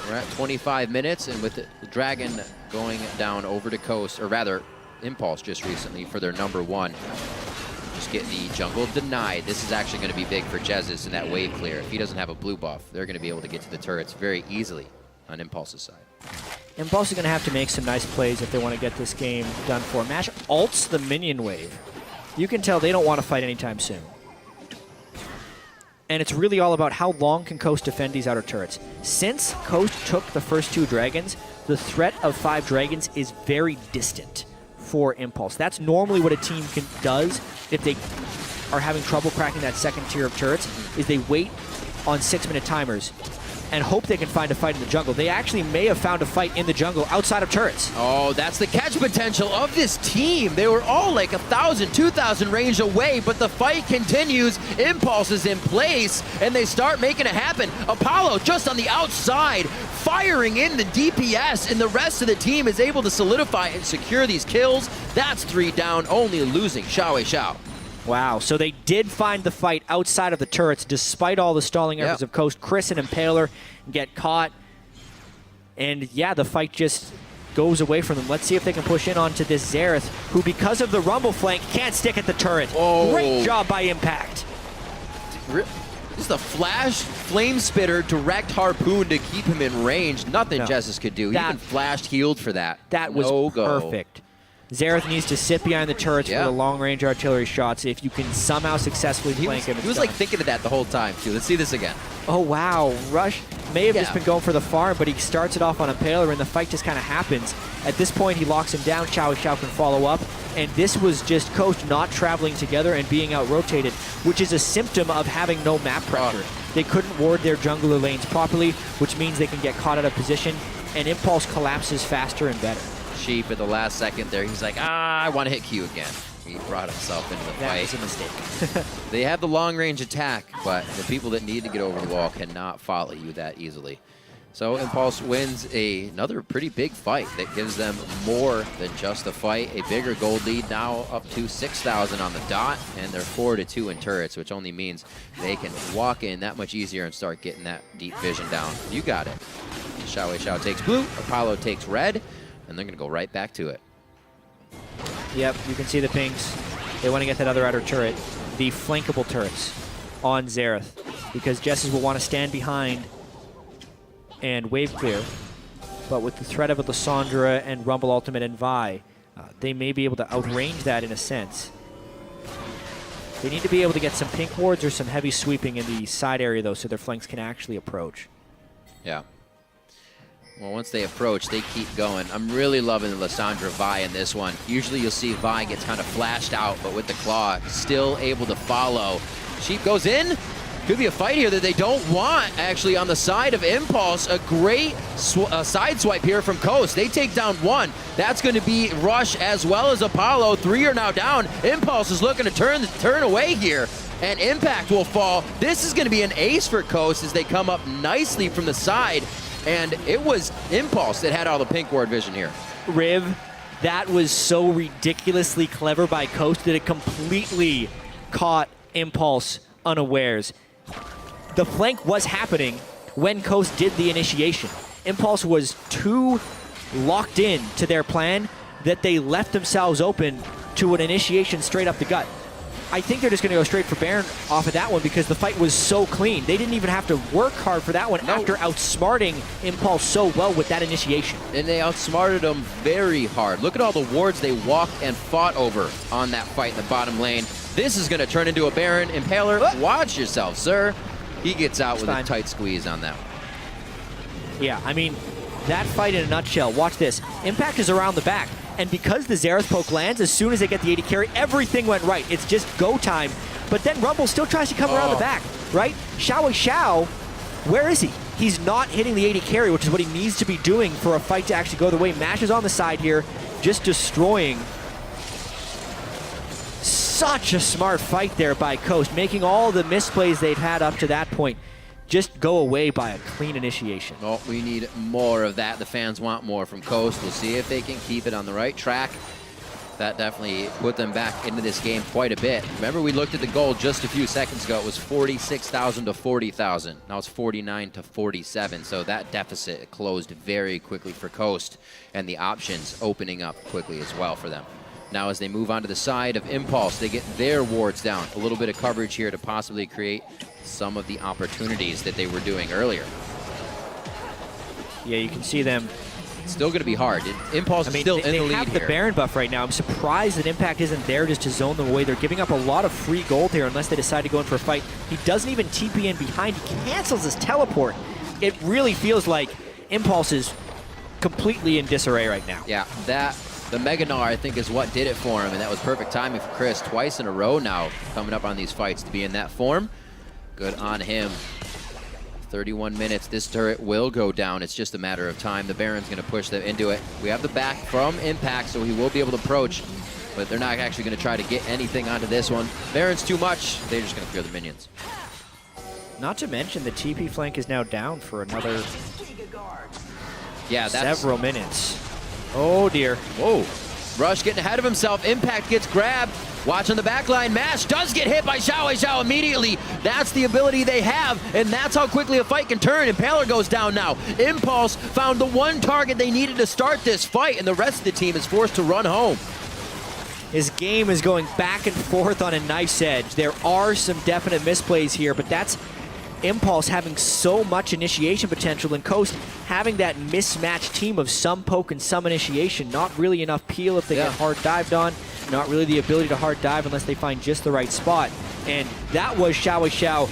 We're at 25 minutes, and with the Dragon going down over to Coast, or rather, Impulse just recently for their #1. Just getting the jungle denied. This is actually going to be big for Jez's in that wave clear. If he doesn't have a blue buff, they're going to be able to get to the turrets very easily on Impulse's side. Impulse is going to have to make some nice plays if they want to get this game done for. MASH ults the minion wave. You can tell they don't want to fight anytime soon. And it's really all about how long can Coast defend these outer turrets. Since Coast took the first 2 dragons, the threat of 5 dragons is very distant for Impulse. That's normally what a team does if they are having trouble cracking that second tier of turrets is they wait on 6-minute timers and hope they can find a fight in the jungle. They actually may have found a fight in the jungle outside of turrets. Oh, that's the catch potential of this team. They were all like 1,000, 2,000 range away, but the fight continues. Impulse is in place, and they start making it happen. Apollo just on the outside, firing in the DPS, and the rest of the team is able to solidify and secure these kills. That's 3 down, only losing Xiao. Wow, so they did find the fight outside of the turrets despite all the stalling efforts of Coast. Chris and Impaler get caught. And yeah, the fight just goes away from them. Let's see if they can push in onto this Xerath, who because of the Rumble flank can't stick at the turret. Oh. Great job by Impact. Just a flash flame spitter, direct harpoon to keep him in range. Nothing No. Jessus could do. He even flashed healed for that. That was No-go. perfect. Xerath needs to sit behind the turrets for the long-range artillery shots. If you can somehow successfully flank him, He was like thinking of that the whole time, too. Let's see this again. oh wow, Rush may have just been going for the farm, but he starts it off on Impaler, and the fight just kind of happens. At this point, he locks him down. Xiao can follow up, and this was just Coast not traveling together and being out-rotated, which is a symptom of having no map pressure. They couldn't ward their jungler lanes properly, which means they can get caught out of position, and Impulse collapses faster and better. Sheep at the last second there. He's like, I want to hit Q again. He brought himself into the That fight. was a mistake. They have the long-range attack, but the people that need to get over the wall cannot follow you that easily. So Impulse wins another pretty big fight that gives them more than just a fight. A bigger gold lead now up to 6,000 on the dot, and they're 4-2 in turrets, which only means they can walk in that much easier and start getting that deep vision down. You got it. Xiao takes blue, Apollo takes red, and they're going to go right back to it. Yep, you can see the pings. They want to get that other outer turret. The flankable turrets on Xerath, because Jesses will want to stand behind and wave clear. But with the threat of a Lissandra and Rumble Ultimate and Vi, they may be able to outrange that in a sense. They need to be able to get some pink wards or some heavy sweeping in the side area, though, so their flanks can actually approach. Yeah. Well, once they approach, they keep going. I'm really loving the Lissandra Vi in this one. Usually you'll see Vi gets kind of flashed out, but with the claw, still able to follow. Sheep goes in. Could be a fight here that they don't want, actually, on the side of Impulse. A great side swipe here from Coast. They take down one. That's going to be Rush as well as Apollo. 3 are now down. Impulse is looking to turn away here, and Impact will fall. This is going to be an ace for Coast as they come up nicely from the side. And it was Impulse that had all the pink ward vision here. Riv, that was so ridiculously clever by Coast that it completely caught Impulse unawares. The flank was happening when Coast did the initiation. Impulse was too locked in to their plan that they left themselves open to an initiation straight up the gut. I think they're just going to go straight for Baron off of that one because the fight was so clean. They didn't even have to work hard for that one after outsmarting Impulse so well with that initiation. And they outsmarted them very hard. Look at all the wards they walked and fought over on that fight in the bottom lane. This is going to turn into a Baron. Impaler, watch yourself, sir. He gets out with a tight squeeze on that one. Yeah, I mean, that fight in a nutshell. Watch this. Impact is around the back. And because the Xerath poke lands, as soon as they get the AD carry, everything went right. It's just go time. But then Rumble still tries to come around the back, right? Xiao, where is he? He's not hitting the AD carry, which is what he needs to be doing for a fight to actually go the way. Mash is on the side here, just destroying. Such a smart fight there by Coast, making all the misplays they've had up to that point just go away by a clean initiation. Well, we need more of that. The fans want more from Coast. We'll see if they can keep it on the right track. That definitely put them back into this game quite a bit. Remember, we looked at the goal just a few seconds ago. It was 46,000 to 40,000. Now it's 49 to 47. So that deficit closed very quickly for Coast, and the options opening up quickly as well for them. Now as they move on to the side of Impulse, they get their wards down. A little bit of coverage here to possibly create some of the opportunities that they were doing earlier. Yeah, you can see them. Still going to be hard. Impulse is still in the lead here. They have the Baron buff right now. I'm surprised that Impact isn't there just to zone them away. They're giving up a lot of free gold here unless they decide to go in for a fight. He doesn't even TP in behind. He cancels his teleport. It really feels like Impulse is completely in disarray right now. Yeah, that The Mega Gnar, I think, is what did it for him, and that was perfect timing for Chris. Twice in a row now coming up on these fights to be in that form. Good on him. 31 minutes, this turret will go down. It's just a matter of time. The Baron's going to push them into it. We have the back from Impact, so he will be able to approach, but they're not actually going to try to get anything onto this one. Baron's too much. They're just going to clear the minions. Not to mention the TP flank is now down for another several minutes. Oh dear. Whoa. Rush getting ahead of himself. Impact gets grabbed. Watch on the back line. Mash does get hit by Xiao immediately. That's the ability they have, and that's how quickly a fight can turn. Impaler goes down now. Impulse found the one target they needed to start this fight, and the rest of the team is forced to run home. His game is going back and forth on a knife's edge. There are some definite misplays here, but that's Impulse having so much initiation potential, and Coast having that mismatched team of some poke and some initiation. Not really enough peel if they get hard dived on. Not really the ability to hard dive unless they find just the right spot. And that was Xiao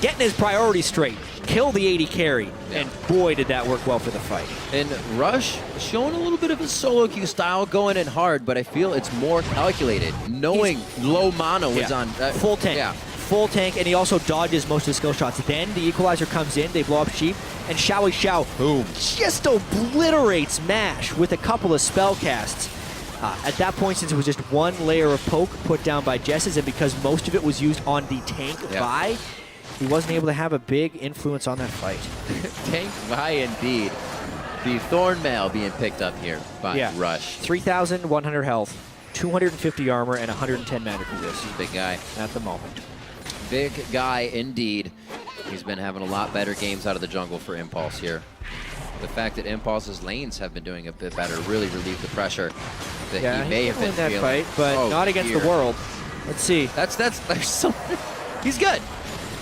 getting his priorities straight. Kill the 80 carry, and boy did that work well for the fight. And Rush showing a little bit of his solo queue style, going in hard, but I feel it's more calculated, knowing low mana was on full tank. Yeah. Full tank, and he also dodges most of his skill shots. Then the equalizer comes in, they blow up Sheep, and Xiao boom, just obliterates Mash with a couple of spell casts. At that point, since it was just one layer of poke put down by Jesses, and because most of it was used on the tank Vi, he wasn't able to have a big influence on that fight. Tank Vi indeed. The Thornmail being picked up here by Rush. 3,100 health, 250 armor, and 110 magic resist. Big guy at the moment. Big guy indeed. He's been having a lot better games out of the jungle for Impulse here. The fact that Impulse's lanes have been doing a bit better really relieved the pressure that he may have been that feeling. fight, but not against the world. Let's see. There's so he's good.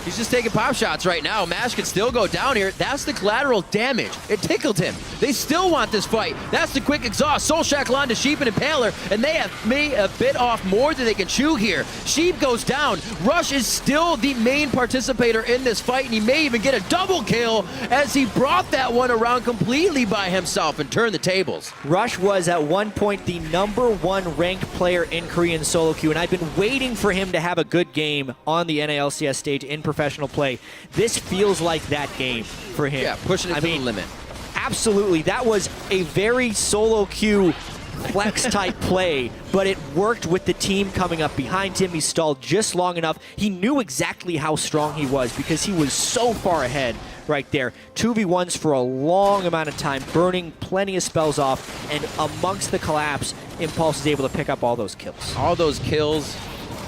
He's just taking pop shots right now. Mash can still go down here. That's the collateral damage. It tickled him. They still want this fight. That's the quick exhaust. Soul Shackle onto Sheep and Impaler, and they have made a bit off more than they can chew here. Sheep goes down. Rush is still the main participator in this fight, and he may even get a double kill as he brought that one around completely by himself and turned the tables. Rush was at one point the #1 ranked player in Korean solo queue, and I've been waiting for him to have a good game on the NALCS stage in professional play. This feels like that game for him. Yeah, pushing it to the limit. Absolutely. That was a very solo queue flex type play, but it worked with the team coming up behind him. He stalled just long enough. He knew exactly how strong he was because he was so far ahead right there. 2v1s for a long amount of time, burning plenty of spells off, and amongst the collapse, Impulse is able to pick up all those kills. All those kills,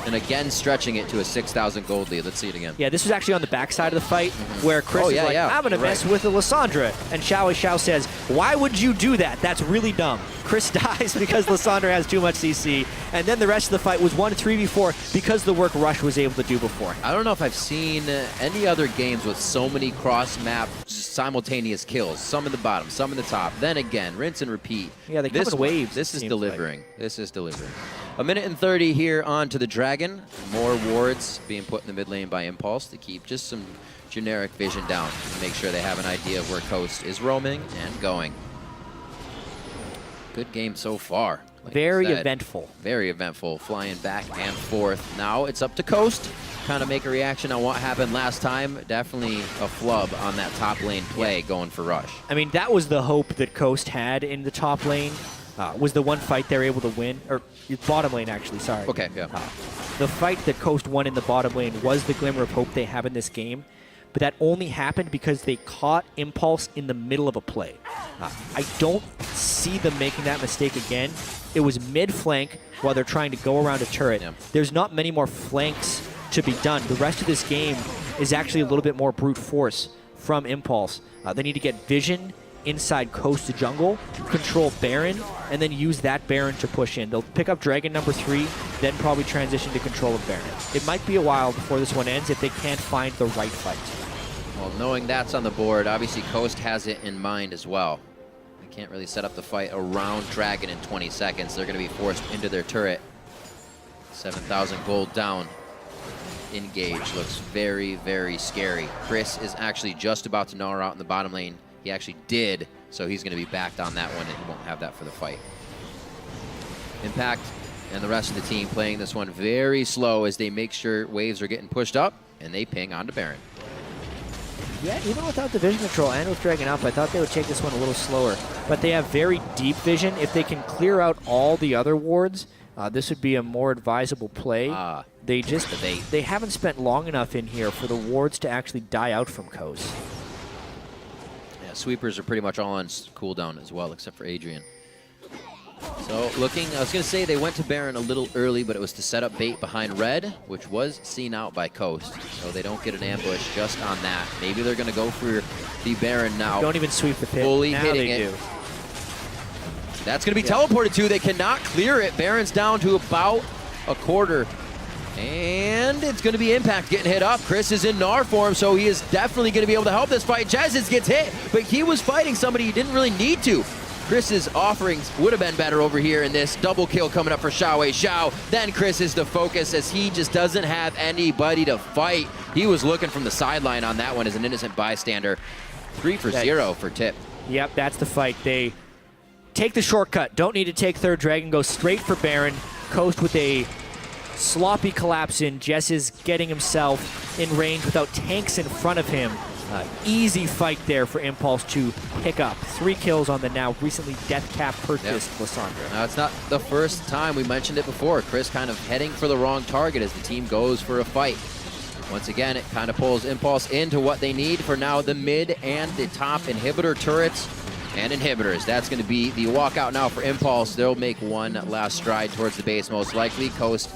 and again stretching it to a 6,000 gold lead. Let's see it again. Yeah, this was actually on the backside of the fight where Chris is like, I'm going to mess with the Lissandra. And Xiao says, why would you do that? That's really dumb. Chris dies because Lissandra has too much CC. And then the rest of the fight was 1 3v4 because of the work Rush was able to do before. I don't know if I've seen any other games with so many cross-map simultaneous kills. Some in the bottom, some in the top. Then again, rinse and repeat. Yeah, they come in waves. This is delivering. This is delivering. 1:30 here on to the Dragon. More wards being put in the mid lane by Impulse to keep just some generic vision down to make sure they have an idea of where Coast is roaming and going. Good game so far. Like very eventful. Very eventful. Flying back and forth. Now it's up to Coast. Kind of make a reaction on what happened last time. Definitely a flub on that top lane play going for Rush. I mean, that was the hope that Coast had in the top lane. Was the one fight they were able to win, or bottom lane actually, sorry. Okay, yeah. The fight that Coast won in the bottom lane was the glimmer of hope they have in this game, but that only happened because they caught Impulse in the middle of a play. I don't see them making that mistake again. It was mid-flank while they're trying to go around a turret. Yeah. There's not many more flanks to be done. The rest of this game is actually a little bit more brute force from Impulse. They need to get vision inside Coast to jungle, control Baron, and then use that Baron to push in. They'll pick up Dragon number 3, then probably transition to control of Baron. It might be a while before this one ends if they can't find the right fight. Well, knowing that's on the board, obviously Coast has it in mind as well. They can't really set up the fight around Dragon in 20 seconds. They're going to be forced into their turret. 7,000 gold down. Engage looks very, very scary. Chris is actually just about to gnaw out in the bottom lane. He actually did, so he's going to be backed on that one, and he won't have that for the fight. Impact and the rest of the team playing this one very slow as they make sure waves are getting pushed up and they ping onto Baron. Yeah, even without the vision control and with Dragon up, I thought they would take this one a little slower. But they have very deep vision. If they can clear out all the other wards, this would be a more advisable play. They haven't spent long enough in here for the wards to actually die out from Coast. Yeah, sweepers are pretty much all on cooldown as well, except for Adrian. So I was going to say they went to Baron a little early, but it was to set up bait behind red, which was seen out by Coast. So they don't get an ambush just on that. Maybe they're going to go for the Baron now. Don't even sweep the pit. Fully now hitting they it. do. That's going to be teleported to. They cannot clear it. Baron's down to about a quarter. And it's going to be Impact getting hit up. Chris is in Gnar form, so he is definitely going to be able to help this fight. Jesus gets hit, but he was fighting somebody he didn't really need to. Chris's offerings would have been better over here in this. Double kill coming up for Xiao. Then Chris is the focus as he just doesn't have anybody to fight. He was looking from the sideline on that one as an innocent bystander. 3 for 0 for Tip. Yep, that's the fight. They take the shortcut. Don't need to take third dragon. Go straight for Baron. Coast with a sloppy collapse in. Jess is getting himself in range without tanks in front of him. Easy fight there for Impulse to pick up. 3 kills on the now recently death cap purchased Lissandra. Now, it's not the first time. We mentioned it before. Chris kind of heading for the wrong target as the team goes for a fight. Once again, it kind of pulls Impulse into what they need for now the mid and the top inhibitor turrets and inhibitors. That's going to be the walkout now for Impulse. They'll make one last stride towards the base most likely. Coast,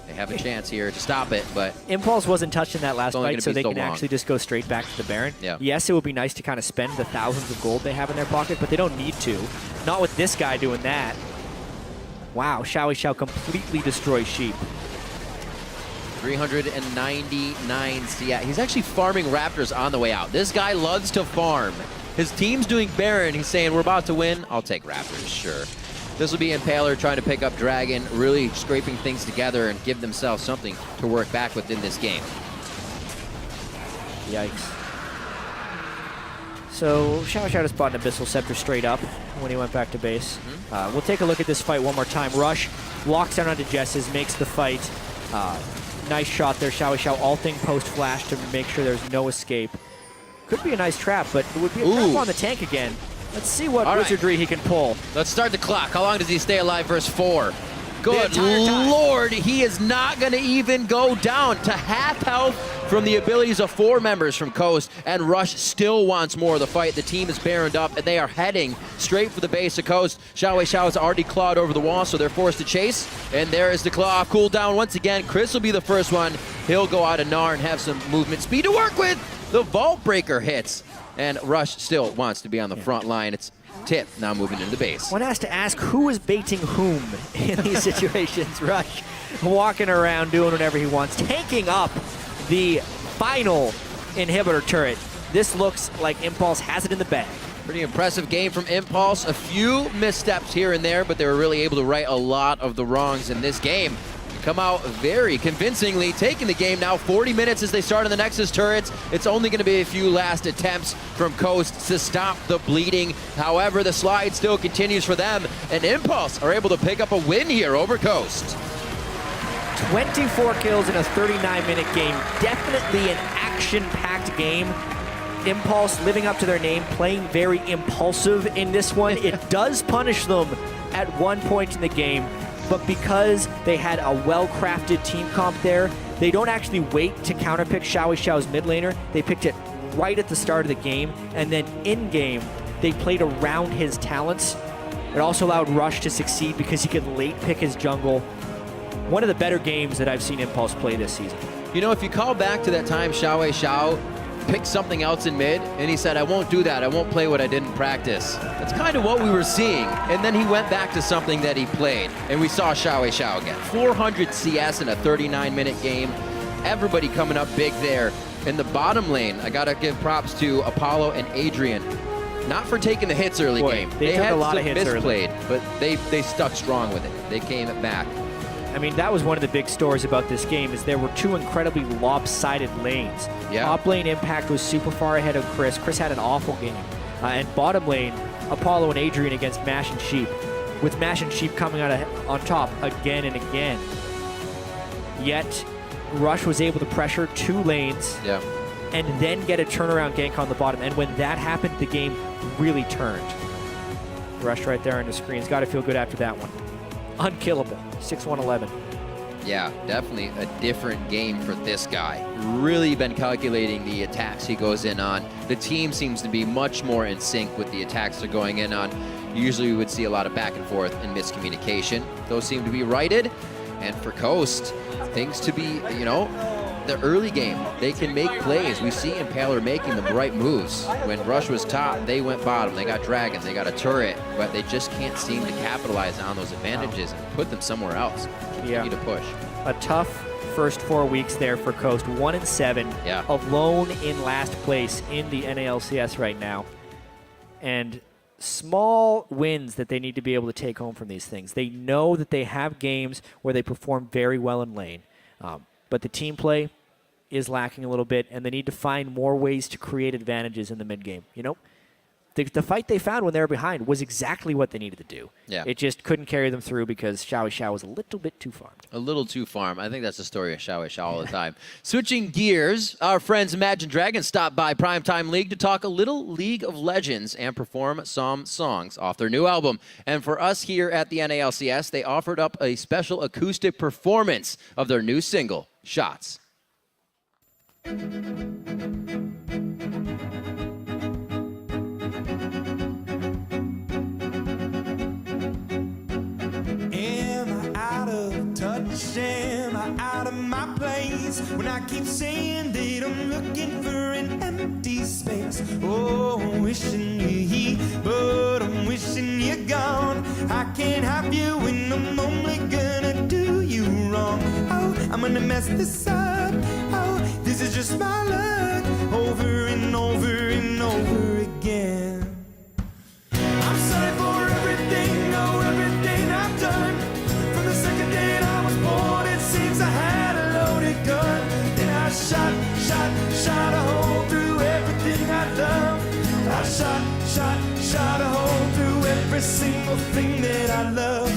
they have a chance here to stop it, but Impulse wasn't touched in that last fight, so they can long. actually just go straight back to the Baron. Yeah. Yes, it would be nice to kind of spend the thousands of gold they have in their pocket, but they don't need to. Not with this guy doing that. Wow, Xiao completely destroys Sheep. 399 CI. He's actually farming Raptors on the way out. This guy loves to farm. His team's doing Baron. He's saying, we're about to win. I'll take Raptors, sure. This will be Impaler trying to pick up Dragon, really scraping things together and give themselves something to work back with in this game. Yikes. So Xiao just bought an Abyssal Scepter straight up when he went back to base. We'll take a look at this fight one more time. Rush walks down onto Jesses, makes the fight. Nice shot there, Xiao ulting post flash to make sure there's no escape. Could be a nice trap, but it would be a trap on the tank again. Let's see what wizardry he can pull. Let's start the clock. How long does he stay alive versus 4? Good Lord, he is not going to even go down to half health from the abilities of 4 members from Coast, and Rush still wants more of the fight. The team is baroned up, and they are heading straight for the base of Coast. Xiao has already clawed over the wall, so they're forced to chase, and there is the claw cooldown once again. Chris will be the first one. He'll go out of Gnar and have some movement speed to work with. The Vault Breaker hits, and Rush still wants to be on the front line. It's Tip now moving into the base. One has to ask who is baiting whom in these situations. Rush walking around doing whatever he wants, tanking up the final inhibitor turret. This looks like Impulse has it in the bag. Pretty impressive game from Impulse. A few missteps here and there, but they were really able to right a lot of the wrongs in this game. Come out very convincingly, taking the game now. 40 minutes as they start on the Nexus turrets. It's only going to be a few last attempts from Coast to stop the bleeding. However, the slide still continues for them, and Impulse are able to pick up a win here over Coast. 24 kills in a 39-minute game. Definitely an action-packed game. Impulse living up to their name, playing very impulsive in this one. It does punish them at one point in the game, but because they had a well-crafted team comp there, they don't actually wait to counterpick Xiao's mid laner. They picked it right at the start of the game, and then in-game, they played around his talents. It also allowed Rush to succeed because he could late pick his jungle. One of the better games that I've seen Impulse play this season. You know, if you call back to that time Xiao picked something else in mid, and he said, I won't do that. I won't play what I didn't practice. That's kind of what we were seeing. And then he went back to something that he played, and we saw Xiao again. 400 CS in a 39-minute game. Everybody coming up big there. In the bottom lane, I got to give props to Apollo and Adrian. Not for taking the hits early game. They took had a lot of some hits misplayed, early. but they stuck strong with it. They came back. I mean, that was one of the big stories about this game, is there were 2 incredibly lopsided lanes. Yeah. Top lane Impact was super far ahead of Chris. Chris had an awful game. And bottom lane, Apollo and Adrian against Mash and Sheep. with Mash and Sheep coming out on top again and again. Yet, Rush was able to pressure 2 lanes and then get a turnaround gank on the bottom. And when that happened, the game really turned. Rush right there on the screen. He's got to feel good after that one. Unkillable. 6-1-11. Yeah, definitely a different game for this guy. Really been calculating the attacks he goes in on. The team seems to be much more in sync with the attacks they're going in on. Usually we would see a lot of back and forth and miscommunication. Those seem to be righted. And for Coast, things to be, you know, the early game, they can make plays. We see Impaler making the right moves. When Rush was top, they went bottom. They got Dragon, they got a turret, but they just can't seem to capitalize on those advantages and put them somewhere else. Continue to push. A tough first 4 weeks there for Coast. 1-7, alone in last place in the NALCS right now. And small wins that they need to be able to take home from these things. They know that they have games where they perform very well in lane, but the team play is lacking a little bit, and they need to find more ways to create advantages in the mid game. You know, the fight they found when they were behind was exactly what they needed to do. Yeah. It just couldn't carry them through because Xiao was a little bit too farmed. A little too farm. I think that's the story of Xiao all the time. Switching gears, our friends Imagine Dragons stopped by Primetime League to talk a little League of Legends and perform some songs off their new album. And for us here at the NALCS, they offered up a special acoustic performance of their new single, Shots. Am I out of my place when I keep saying that I'm looking for an empty space? Oh, I'm wishing you're here, but I'm wishing you're gone. I can't have you and I'm only gonna do you wrong. Oh, I'm gonna mess this up. Oh, this is just my luck, over and over and over again. I'm sorry for everything, oh, everything I've done. From the second day I was born, it seems I had a loaded gun. Then I shot a hole through everything I love. I shot a hole through every single thing that I love.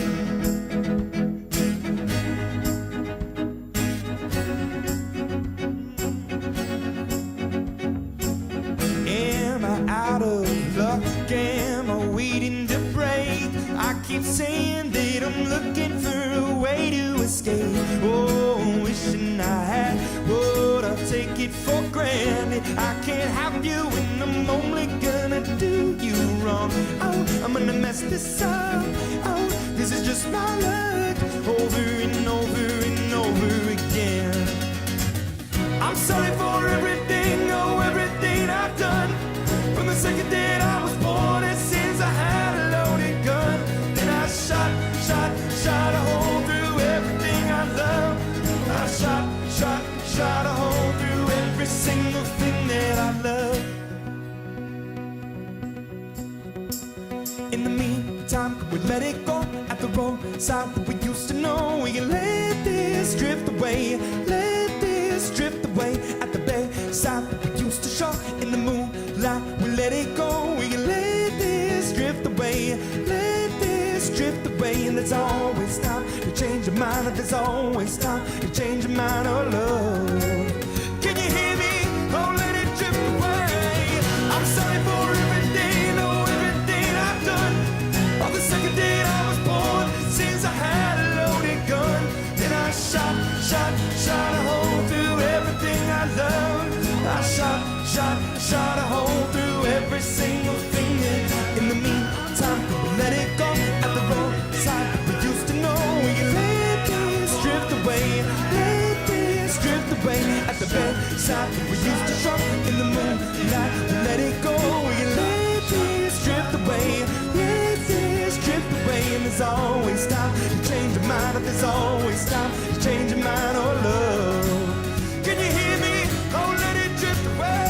Am I out of luck? Am I waiting to break? I keep saying that I'm looking for a way to escape. Oh, wishing I had what I'll take it for granted. I can't have you and I'm only gonna do you wrong. Oh, I'm gonna mess this up. Oh, this is just my luck, over and over and over again. I'm sorry for everything, oh, everything I've done. From the second day I was born, it seems I had a loaded gun. Then I shot a hole through everything I love. I shot a hole through every single thing that I love. In the meantime, we let it go at the roadside that we used to know. We can let this drift away, let this drift away at the bayside that we used to show in the moonlight. We let it go, we can let this drift away, let this drift away. And there's always time to change your mind, and there's always time to change your mind, oh love. Can you hear me? Oh, let it drift away. I'm sorry for everything, oh, everything I've done. On the second day I was born, since I had a loaded gun. Then I shot a hole through everything I love. I shot a hole through every single thing. And in the meantime, we let it go at the roadside. We used to know we can let this drift away, let this drift away at the bedside. We used to show in the moonlight. We let it go, we can let this drift away, let this drift away. And there's always time to change your mind, and there's always time to change your mind, oh love. Can you hear me? Oh, let it drift away.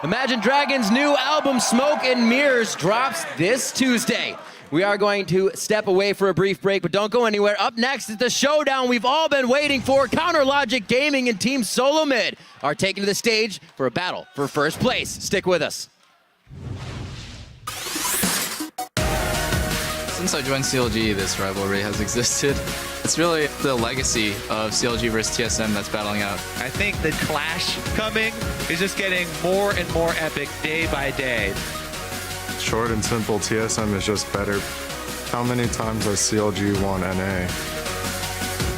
Imagine Dragons' new album, Smoke and Mirrors, drops this Tuesday. We are going to step away for a brief break, but don't go anywhere. Up next is the showdown we've all been waiting for. Counter Logic Gaming and Team Solo Mid are taking to the stage for a battle for first place. Stick with us. Since I joined CLG, this rivalry has existed. It's really the legacy of CLG versus TSM that's battling out. I think the clash coming is just getting more and more epic day by day. Short and simple, TSM is just better. How many times has CLG won NA?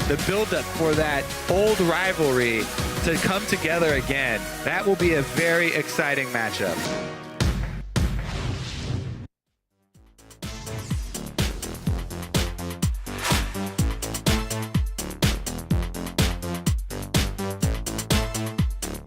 The buildup for that old rivalry to come together again, that will be a very exciting matchup.